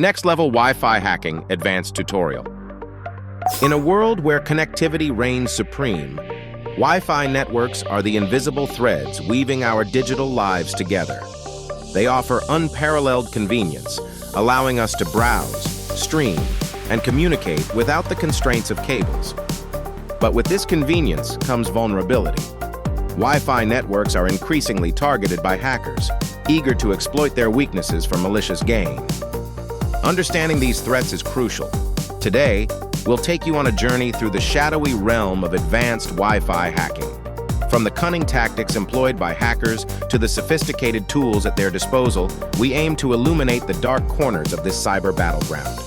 Next Level Wi-Fi Hacking Advanced Tutorial. In a world where connectivity reigns supreme, Wi-Fi networks are the invisible threads weaving our digital lives together. They offer unparalleled convenience, allowing us to browse, stream, and communicate without the constraints of cables. But with this convenience comes vulnerability. Wi-Fi networks are increasingly targeted by hackers, eager to exploit their weaknesses for malicious gain. Understanding these threats is crucial. Today, we'll take you on a journey through the shadowy realm of advanced Wi-Fi hacking. From the cunning tactics employed by hackers to the sophisticated tools at their disposal, we aim to illuminate the dark corners of this cyber battleground.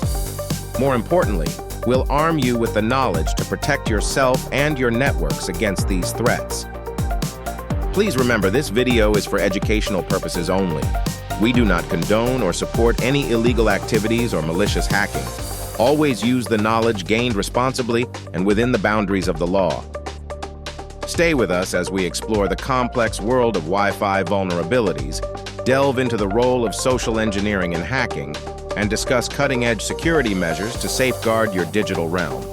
More importantly, we'll arm you with the knowledge to protect yourself and your networks against these threats. Please remember, this video is for educational purposes only. We do not condone or support any illegal activities or malicious hacking. Always use the knowledge gained responsibly and within the boundaries of the law. Stay with us as we explore the complex world of Wi-Fi vulnerabilities, delve into the role of social engineering in hacking, and discuss cutting-edge security measures to safeguard your digital realm.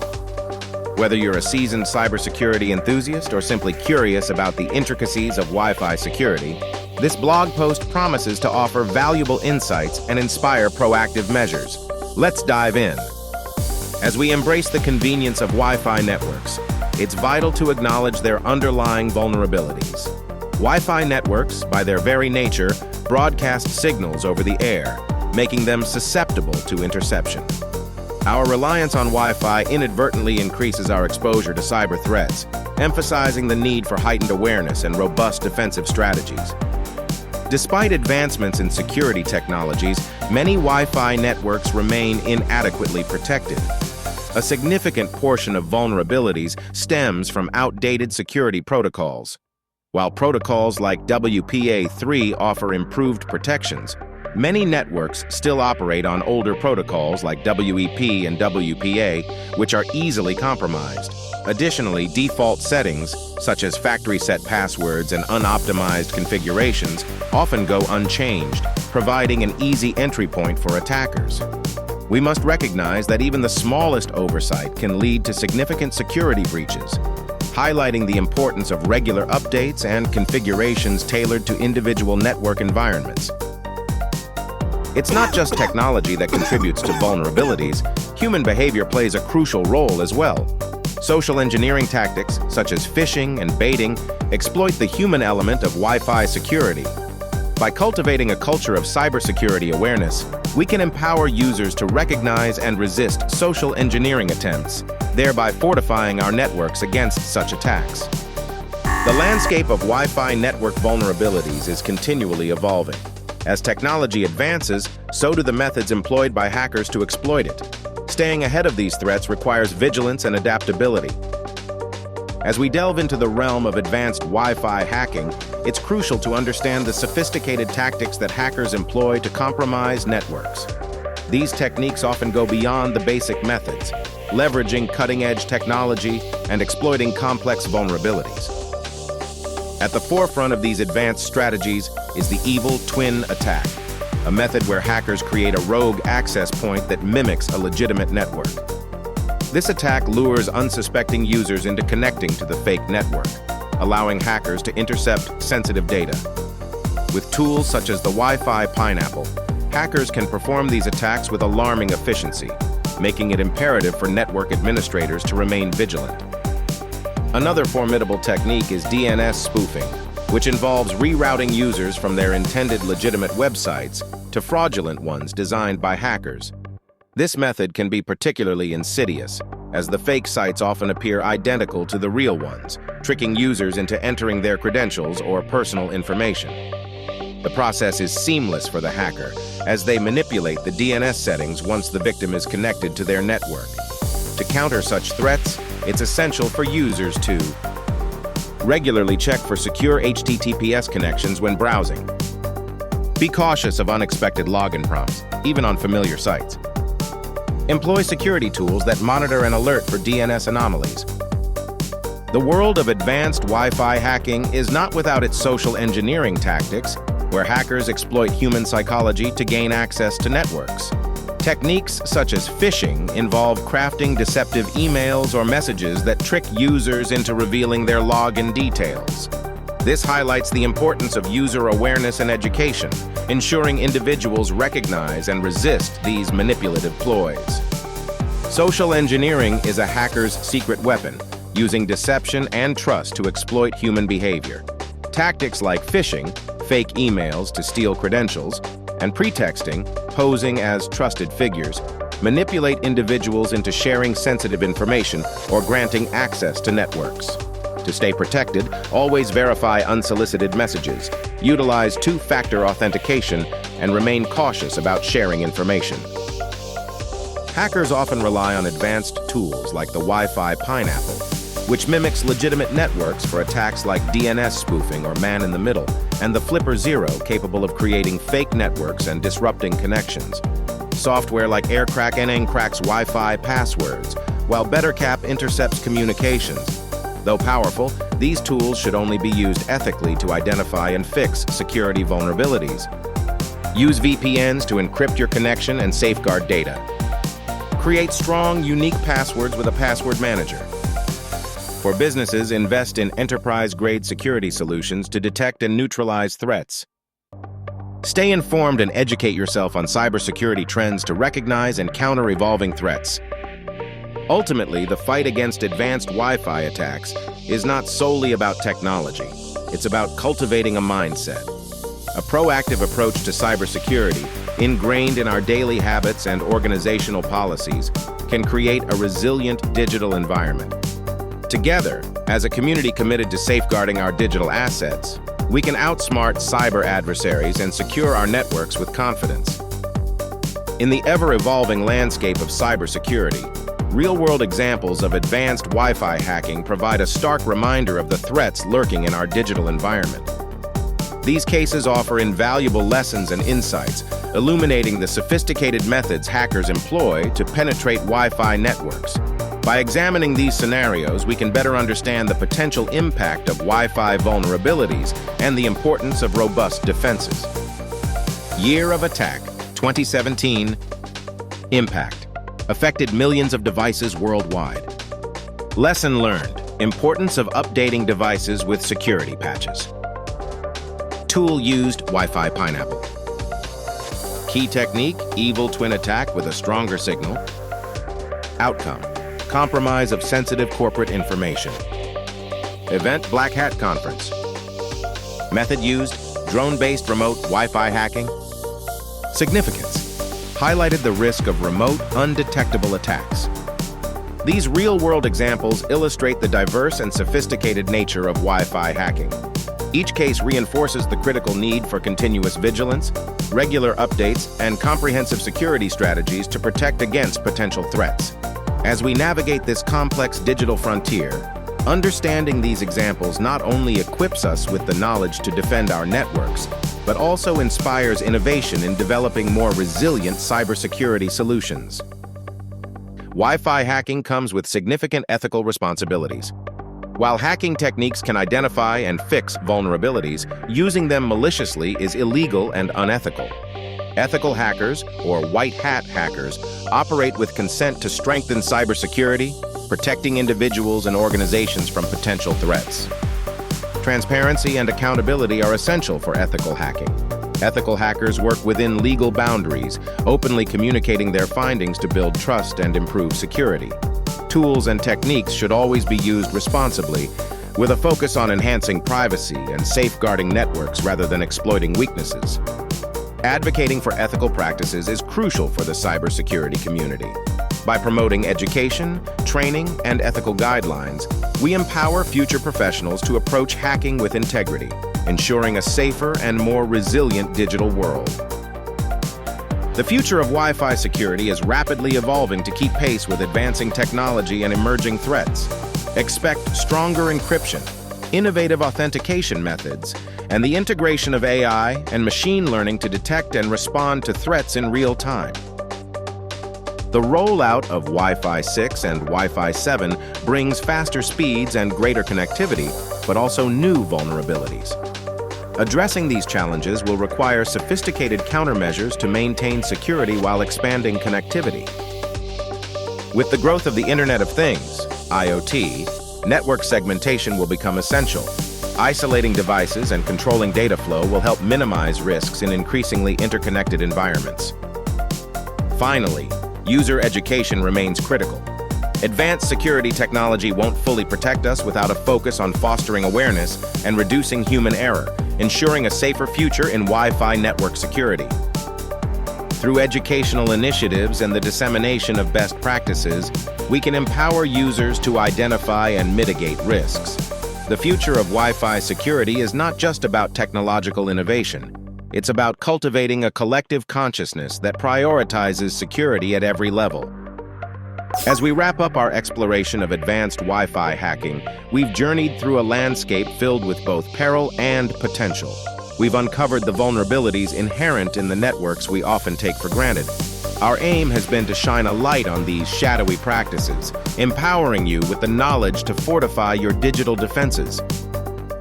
Whether you're a seasoned cybersecurity enthusiast or simply curious about the intricacies of Wi-Fi security, this blog post promises to offer valuable insights and inspire proactive measures. Let's dive in. As we embrace the convenience of Wi-Fi networks, it's vital to acknowledge their underlying vulnerabilities. Wi-Fi networks, by their very nature, broadcast signals over the air, making them susceptible to interception. Our reliance on Wi-Fi inadvertently increases our exposure to cyber threats, emphasizing the need for heightened awareness and robust defensive strategies. Despite advancements in security technologies, many Wi-Fi networks remain inadequately protected. A significant portion of vulnerabilities stems from outdated security protocols. While protocols like WPA3 offer improved protections, many networks still operate on older protocols like WEP and WPA, which are easily compromised. Additionally, default settings, such as factory-set passwords and unoptimized configurations, often go unchanged, providing an easy entry point for attackers. We must recognize that even the smallest oversight can lead to significant security breaches, highlighting the importance of regular updates and configurations tailored to individual network environments. It's not just technology that contributes to vulnerabilities. Human behavior plays a crucial role as well. Social engineering tactics, such as phishing and baiting, exploit the human element of Wi-Fi security. By cultivating a culture of cybersecurity awareness, we can empower users to recognize and resist social engineering attempts, thereby fortifying our networks against such attacks. The landscape of Wi-Fi network vulnerabilities is continually evolving. As technology advances, so do the methods employed by hackers to exploit it. Staying ahead of these threats requires vigilance and adaptability. As we delve into the realm of advanced Wi-Fi hacking, it's crucial to understand the sophisticated tactics that hackers employ to compromise networks. These techniques often go beyond the basic methods, leveraging cutting-edge technology and exploiting complex vulnerabilities. At the forefront of these advanced strategies is the evil twin attack, a method where hackers create a rogue access point that mimics a legitimate network. This attack lures unsuspecting users into connecting to the fake network, allowing hackers to intercept sensitive data. With tools such as the Wi-Fi Pineapple, hackers can perform these attacks with alarming efficiency, making it imperative for network administrators to remain vigilant. Another formidable technique is DNS spoofing, which involves rerouting users from their intended legitimate websites to fraudulent ones designed by hackers. This method can be particularly insidious, as the fake sites often appear identical to the real ones, tricking users into entering their credentials or personal information. The process is seamless for the hacker, as they manipulate the DNS settings once the victim is connected to their network. To counter such threats, it's essential for users to regularly check for secure HTTPS connections when browsing. Be cautious of unexpected login prompts, even on familiar sites. Employ security tools that monitor and alert for DNS anomalies. The world of advanced Wi-Fi hacking is not without its social engineering tactics, where hackers exploit human psychology to gain access to networks. Techniques such as phishing involve crafting deceptive emails or messages that trick users into revealing their login details. This highlights the importance of user awareness and education, ensuring individuals recognize and resist these manipulative ploys. Social engineering is a hacker's secret weapon, using deception and trust to exploit human behavior. Tactics like phishing, fake emails to steal credentials, and pretexting, posing as trusted figures, manipulate individuals into sharing sensitive information or granting access to networks. To stay protected, always verify unsolicited messages, utilize two-factor authentication, and remain cautious about sharing information. Hackers often rely on advanced tools like the Wi-Fi pineapple, which mimics legitimate networks for attacks like DNS spoofing or man-in-the-middle, and the Flipper Zero, capable of creating fake networks and disrupting connections. Software like AirCrack cracks Wi-Fi passwords, while BetterCap intercepts communications. Though powerful, these tools should only be used ethically to identify and fix security vulnerabilities. Use VPNs to encrypt your connection and safeguard data. Create strong, unique passwords with a password manager. For businesses, invest in enterprise-grade security solutions to detect and neutralize threats. Stay informed and educate yourself on cybersecurity trends to recognize and counter evolving threats. Ultimately, the fight against advanced Wi-Fi attacks is not solely about technology. It's about cultivating a mindset. A proactive approach to cybersecurity, ingrained in our daily habits and organizational policies, can create a resilient digital environment. Together, as a community committed to safeguarding our digital assets, we can outsmart cyber adversaries and secure our networks with confidence. In the ever-evolving landscape of cybersecurity, real-world examples of advanced Wi-Fi hacking provide a stark reminder of the threats lurking in our digital environment. These cases offer invaluable lessons and insights, illuminating the sophisticated methods hackers employ to penetrate Wi-Fi networks. By examining these scenarios, we can better understand the potential impact of Wi-Fi vulnerabilities and the importance of robust defenses. Year of attack, 2017. Impact. Affected millions of devices worldwide. Lesson learned. Importance of updating devices with security patches. Tool used, Wi-Fi pineapple. Key technique, evil twin attack with a stronger signal. Outcome, compromise of sensitive corporate information. Event, Black Hat Conference. Method used, drone-based remote Wi-Fi hacking. Significance, highlighted the risk of remote, undetectable attacks. These real-world examples illustrate the diverse and sophisticated nature of Wi-Fi hacking. Each case reinforces the critical need for continuous vigilance, regular updates, and comprehensive security strategies to protect against potential threats. As we navigate this complex digital frontier, understanding these examples not only equips us with the knowledge to defend our networks, but also inspires innovation in developing more resilient cybersecurity solutions. Wi-Fi hacking comes with significant ethical responsibilities. While hacking techniques can identify and fix vulnerabilities, using them maliciously is illegal and unethical. Ethical hackers, or white hat hackers, operate with consent to strengthen cybersecurity, protecting individuals and organizations from potential threats. Transparency and accountability are essential for ethical hacking. Ethical hackers work within legal boundaries, openly communicating their findings to build trust and improve security. Tools and techniques should always be used responsibly, with a focus on enhancing privacy and safeguarding networks rather than exploiting weaknesses. Advocating for ethical practices is crucial for the cybersecurity community. By promoting education, training, and ethical guidelines, we empower future professionals to approach hacking with integrity, ensuring a safer and more resilient digital world. The future of Wi-Fi security is rapidly evolving to keep pace with advancing technology and emerging threats. Expect stronger encryption, innovative authentication methods, and the integration of AI and machine learning to detect and respond to threats in real time. The rollout of Wi-Fi 6 and Wi-Fi 7 brings faster speeds and greater connectivity, but also new vulnerabilities. Addressing these challenges will require sophisticated countermeasures to maintain security while expanding connectivity. With the growth of the Internet of Things, IoT, network segmentation will become essential. Isolating devices and controlling data flow will help minimize risks in increasingly interconnected environments. Finally, user education remains critical. Advanced security technology won't fully protect us without a focus on fostering awareness and reducing human error, ensuring a safer future in Wi-Fi network security. Through educational initiatives and the dissemination of best practices, we can empower users to identify and mitigate risks. The future of Wi-Fi security is not just about technological innovation. It's about cultivating a collective consciousness that prioritizes security at every level. As we wrap up our exploration of advanced Wi-Fi hacking, we've journeyed through a landscape filled with both peril and potential. We've uncovered the vulnerabilities inherent in the networks we often take for granted. Our aim has been to shine a light on these shadowy practices, empowering you with the knowledge to fortify your digital defenses.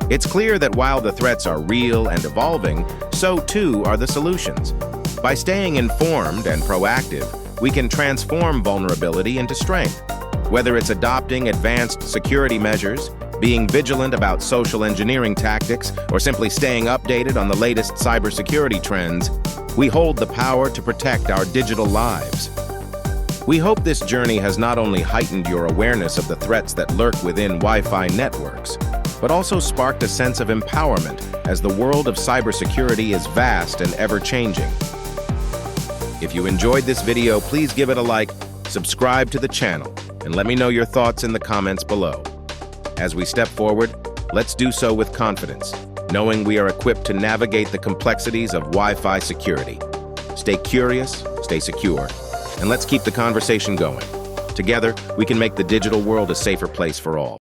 It's clear that while the threats are real and evolving, so too are the solutions. By staying informed and proactive, we can transform vulnerability into strength. Whether it's adopting advanced security measures, being vigilant about social engineering tactics, or simply staying updated on the latest cybersecurity trends, we hold the power to protect our digital lives. We hope this journey has not only heightened your awareness of the threats that lurk within Wi-Fi networks, but also sparked a sense of empowerment as the world of cybersecurity is vast and ever-changing. If you enjoyed this video, please give it a like, subscribe to the channel, and let me know your thoughts in the comments below. As we step forward, let's do so with confidence, knowing we are equipped to navigate the complexities of Wi-Fi security. Stay curious, stay secure, and let's keep the conversation going. Together, we can make the digital world a safer place for all.